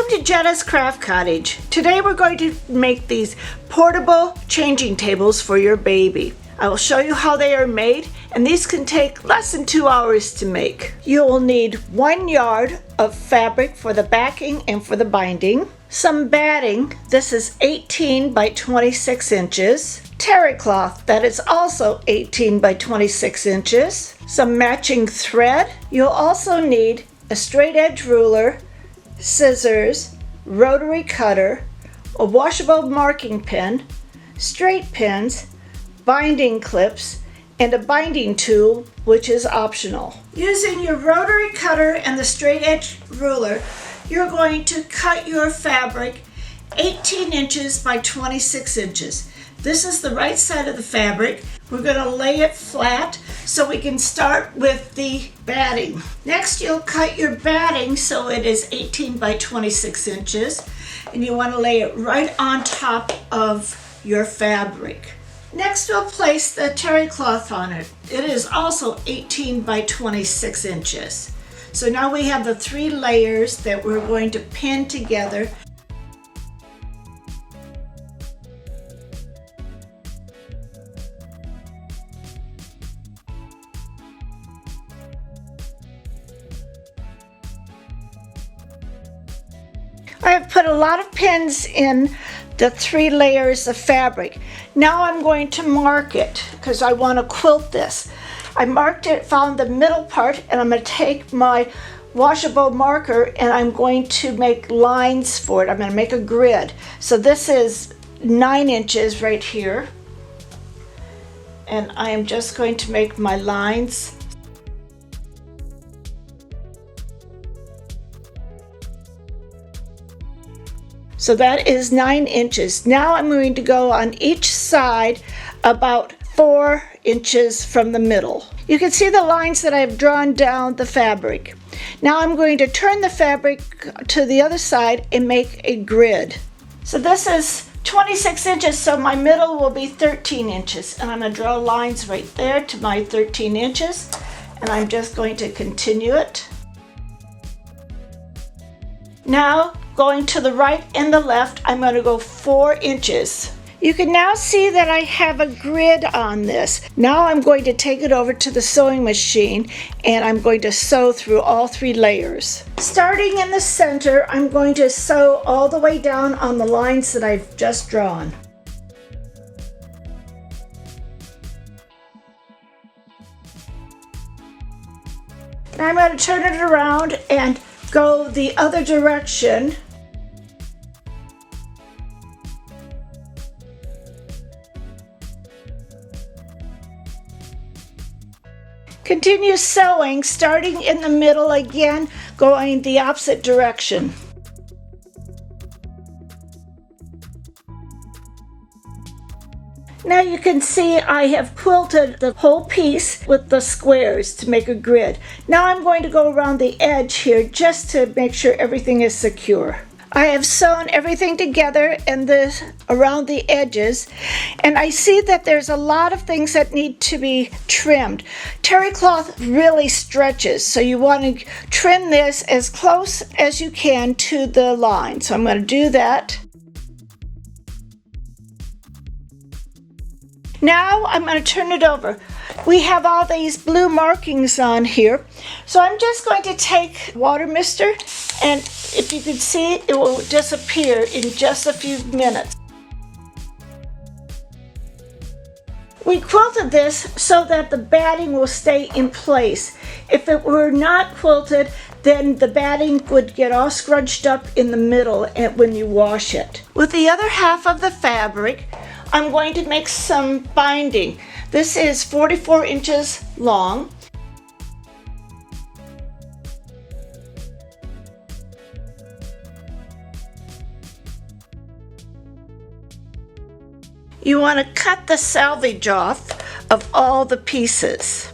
Welcome to Jetta's Craft Cottage. Today we're going to make these portable changing tables for your baby. I will show you how they are made, and these can take less than 2 hours to make. You will need 1 yard of fabric for the backing and for the binding, some batting, this is 18 by 26 inches, terry cloth that is also 18 by 26 inches, some matching thread. You'll also need a straight edge ruler, scissors, rotary cutter, a washable marking pen, straight pins, binding clips, and a binding tool, which is optional. Using your rotary cutter and the straight edge ruler, you're going to cut your fabric 18 inches by 26 inches. This is the right side of the fabric. We're going to lay it flat so we can start with the batting. Next, you'll cut your batting so it is 18 by 26 inches, and you want to lay it right on top of your fabric. Next, we'll place the terry cloth on it. It is also 18 by 26 inches. So now we have the 3 layers that we're going to pin together. I have put a lot of pins in the 3 layers of fabric. Now I'm going to mark it because I want to quilt this. I marked it, found the middle part, and I'm going to take my washable marker and I'm going to make lines for it. I'm going to make a grid. So this is 9 inches right here, and I am just going to make my lines. So that is 9 inches. Now I'm going to go on each side about 4 inches from the middle. You can see the lines that I've drawn down the fabric. Now I'm going to turn the fabric to the other side and make a grid. So this is 26 inches, so my middle will be 13 inches. And I'm going to draw lines right there to my 13 inches. And I'm just going to continue it. Now, going to the right and the left, I'm going to go 4 inches. You can now see that I have a grid on this. Now I'm going to take it over to the sewing machine and I'm going to sew through all 3 layers. Starting in the center, I'm going to sew all the way down on the lines that I've just drawn. Now I'm going to turn it around and go the other direction. Continue sewing, starting in the middle again, going the opposite direction. Now you can see I have quilted the whole piece with the squares to make a grid. Now I'm going to go around the edge here just to make sure everything is secure. I have sewn everything together and around the edges, and I see that there's a lot of things that need to be trimmed. Terry cloth really stretches, so you want to trim this as close as you can to the line. So I'm going to do that. Now I'm going to turn it over. We have all these blue markings on here. So I'm just going to take water mister, and if you can see, it will disappear in just a few minutes. We quilted this so that the batting will stay in place. If it were not quilted, then the batting would get all scrunched up in the middle when you wash it. With the other half of the fabric, I'm going to make some binding. This is 44 inches long. You want to cut the selvage off of all the pieces.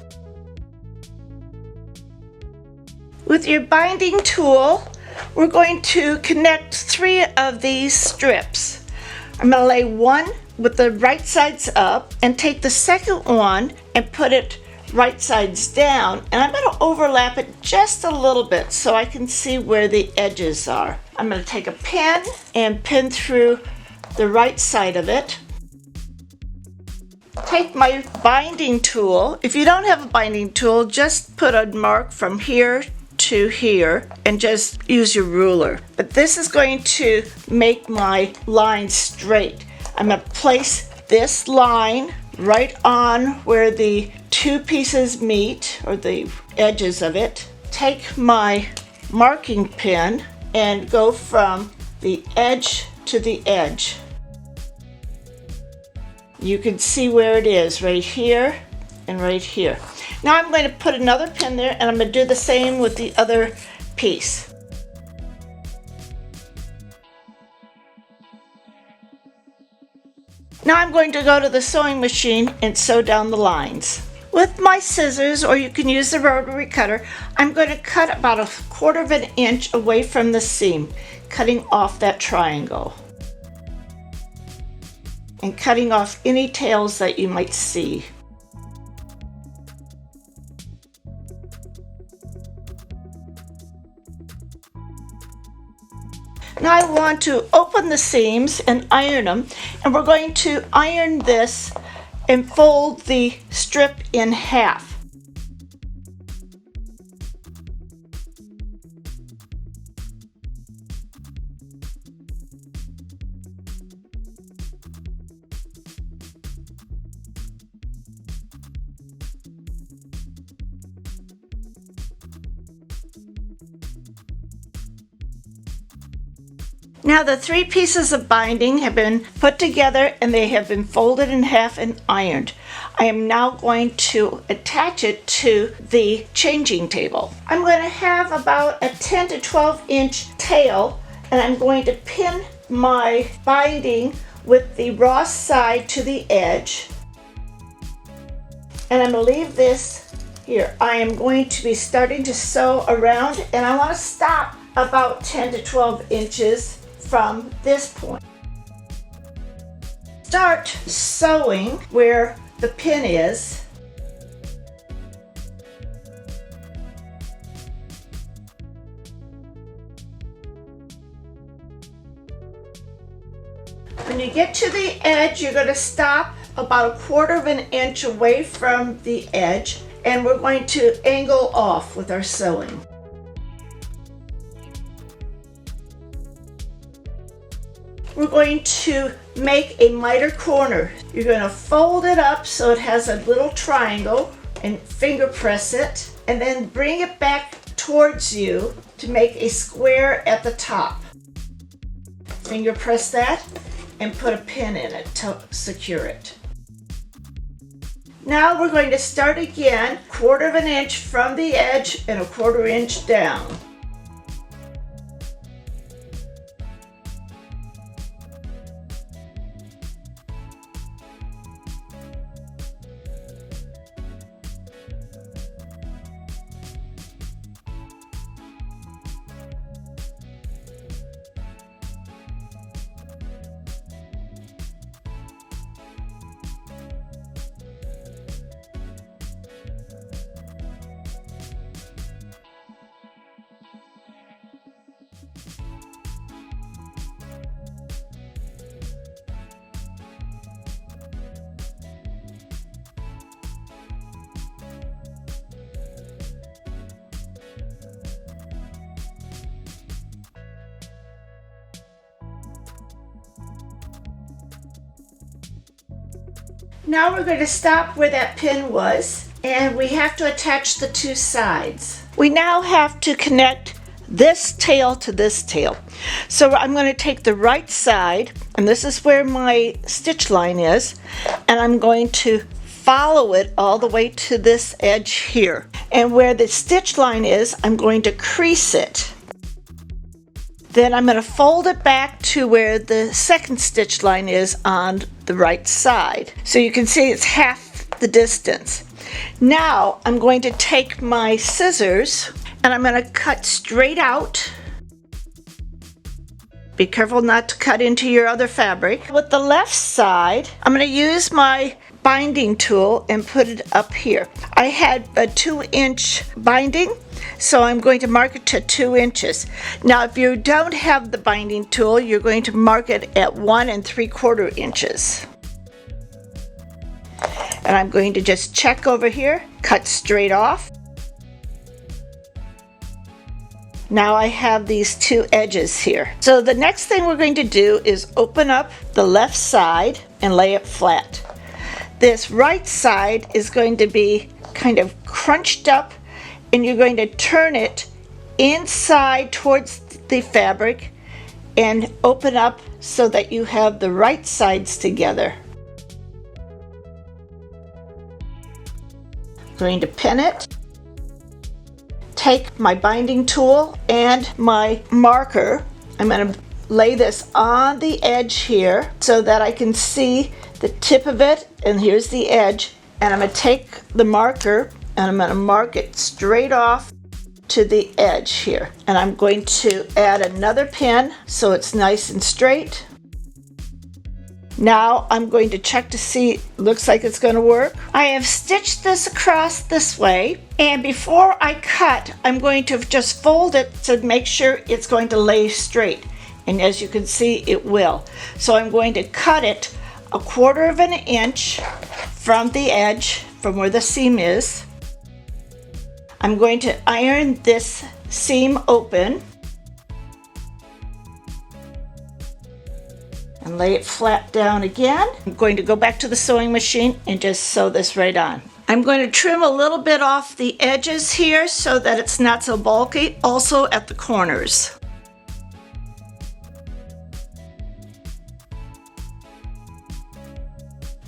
With your binding tool, we're going to connect 3 of these strips. I'm going to lay one with the right sides up and take the second one and put it right sides down, and I'm going to overlap it just a little bit so I can see where the edges are. I'm going to take a pin and pin through the right side of it. Take my binding tool. If you don't have a binding tool, just put a mark from here to here and just use your ruler. But this is going to make my line straight. I'm going to place this line right on where the two pieces meet, or the edges of it. Take my marking pin and go from the edge to the edge. You can see where it is, right here and right here. Now I'm going to put another pin there, and I'm going to do the same with the other piece. Now I'm going to go to the sewing machine and sew down the lines. With my scissors, or you can use the rotary cutter, I'm going to cut about 1/4 of an inch away from the seam, cutting off that triangle and cutting off any tails that you might see. Now I want to open the seams and iron them, and we're going to iron this and fold the strip in half. Now the 3 pieces of binding have been put together and they have been folded in half and ironed. I am now going to attach it to the changing table. I'm going to have about a 10 to 12 inch tail, and I'm going to pin my binding with the raw side to the edge. And I'm going to leave this here. I am going to be starting to sew around, and I want to stop about 10 to 12 inches from this point. Start sewing where the pin is. When you get to the edge, you're going to stop about 1/4 of an inch away from the edge, and we're going to angle off with our sewing. We're going to make a miter corner. You're going to fold it up so it has a little triangle and finger press it, and then bring it back towards you to make a square at the top. Finger press that and put a pin in it to secure it. Now we're going to start again, 1/4 of an inch from the edge and a 1/4 inch down. Now we're going to stop where that pin was, and we have to attach the 2 sides. We now have to connect this tail to this tail. So I'm going to take the right side, and this is where my stitch line is, and I'm going to follow it all the way to this edge here. And where the stitch line is, I'm going to crease it. Then I'm going to fold it back to where the second stitch line is on the right side. So you can see it's half the distance. Now I'm going to take my scissors and I'm going to cut straight out. Be careful not to cut into your other fabric. With the left side, I'm going to use my binding tool and put it up here. I had a 2-inch binding, So I'm going to mark it to 2 inches. Now if you don't have the binding tool, you're going to mark it at 1 3/4 inches. And I'm going to just check over here, cut straight off. Now I have these 2 edges here. So the next thing we're going to do is open up the left side and lay it flat. This right side is going to be kind of crunched up, and you're going to turn it inside towards the fabric and open up so that you have the right sides together. I'm going to pin it. Take my binding tool and my marker. I'm going to lay this on the edge here so that I can see the tip of it, and here's the edge. And I'm going to take the marker and I'm going to mark it straight off to the edge here. And I'm going to add another pin so it's nice and straight. Now I'm going to check to see, looks like it's going to work. I have stitched this across this way, and before I cut, I'm going to just fold it to make sure it's going to lay straight. And as you can see, it will. So I'm going to cut it 1/4 inch from the edge, from where the seam is. I'm going to iron this seam open and lay it flat down again. I'm going to go back to the sewing machine and just sew this right on. I'm going to trim a little bit off the edges here so that it's not so bulky, also at the corners.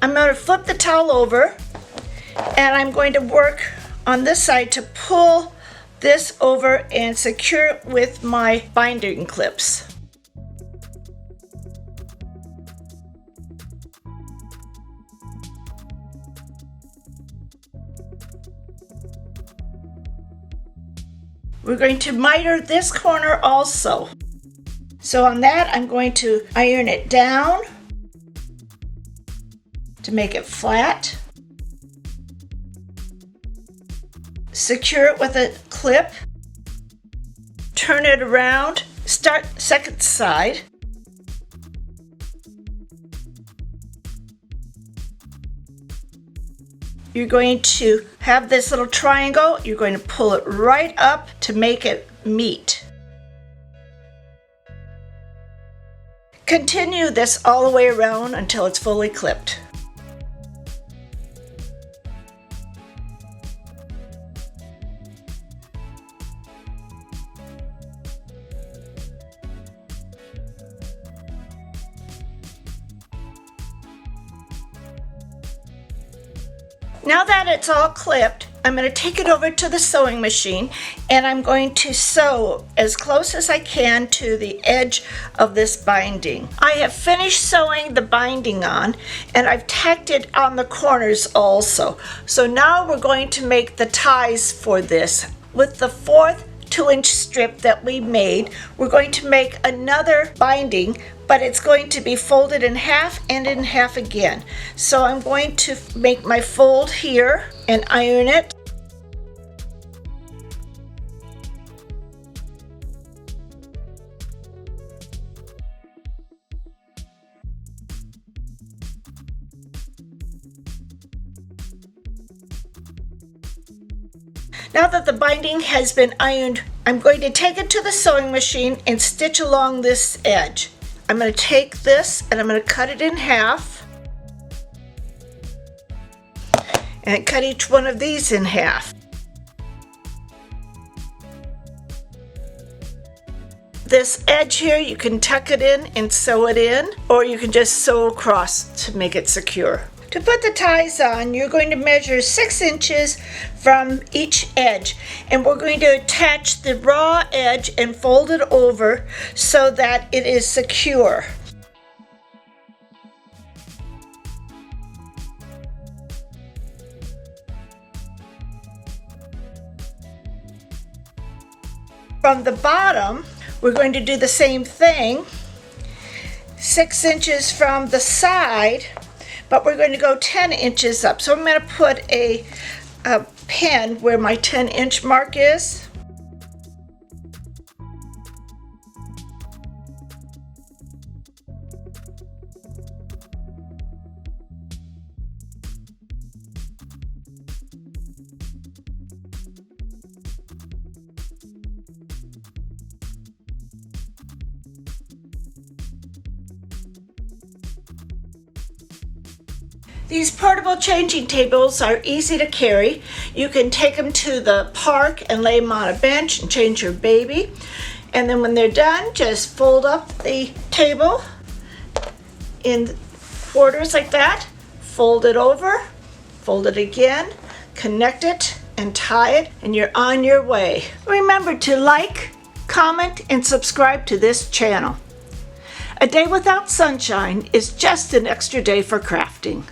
I'm going to flip the towel over, and I'm going to work on this side to pull this over and secure it with my binding clips. We're going to miter this corner also. So on that, I'm going to iron it down to make it flat. Secure it with a clip. Turn it around. Start second side. You're going to have this little triangle. You're going to pull it right up to make it meet. Continue this all the way around until it's fully clipped. Now that it's all clipped, I'm going to take it over to the sewing machine, and I'm going to sew as close as I can to the edge of this binding. I have finished sewing the binding on, and I've tacked it on the corners also. So now we're going to make the ties for this. With the 4th 2-inch strip that we made, we're going to make another binding, but it's going to be folded in half and in half again. So I'm going to make my fold here and iron it. Now that the binding has been ironed, I'm going to take it to the sewing machine and stitch along this edge. I'm going to take this and I'm going to cut it in half and cut each one of these in half. This edge here, you can tuck it in and sew it in, or you can just sew across to make it secure. To put the ties on, you're going to measure 6 inches from each edge, and we're going to attach the raw edge and fold it over so that it is secure. From the bottom, we're going to do the same thing, 6 inches from the side, but we're going to go 10 inches up. So I'm going to put a pin where my 10-inch mark is. These portable changing tables are easy to carry. You can take them to the park and lay them on a bench and change your baby. And then when they're done, just fold up the table in quarters like that, fold it over, fold it again, connect it and tie it, and you're on your way. Remember to like, comment, and subscribe to this channel. A day without sunshine is just an extra day for crafting.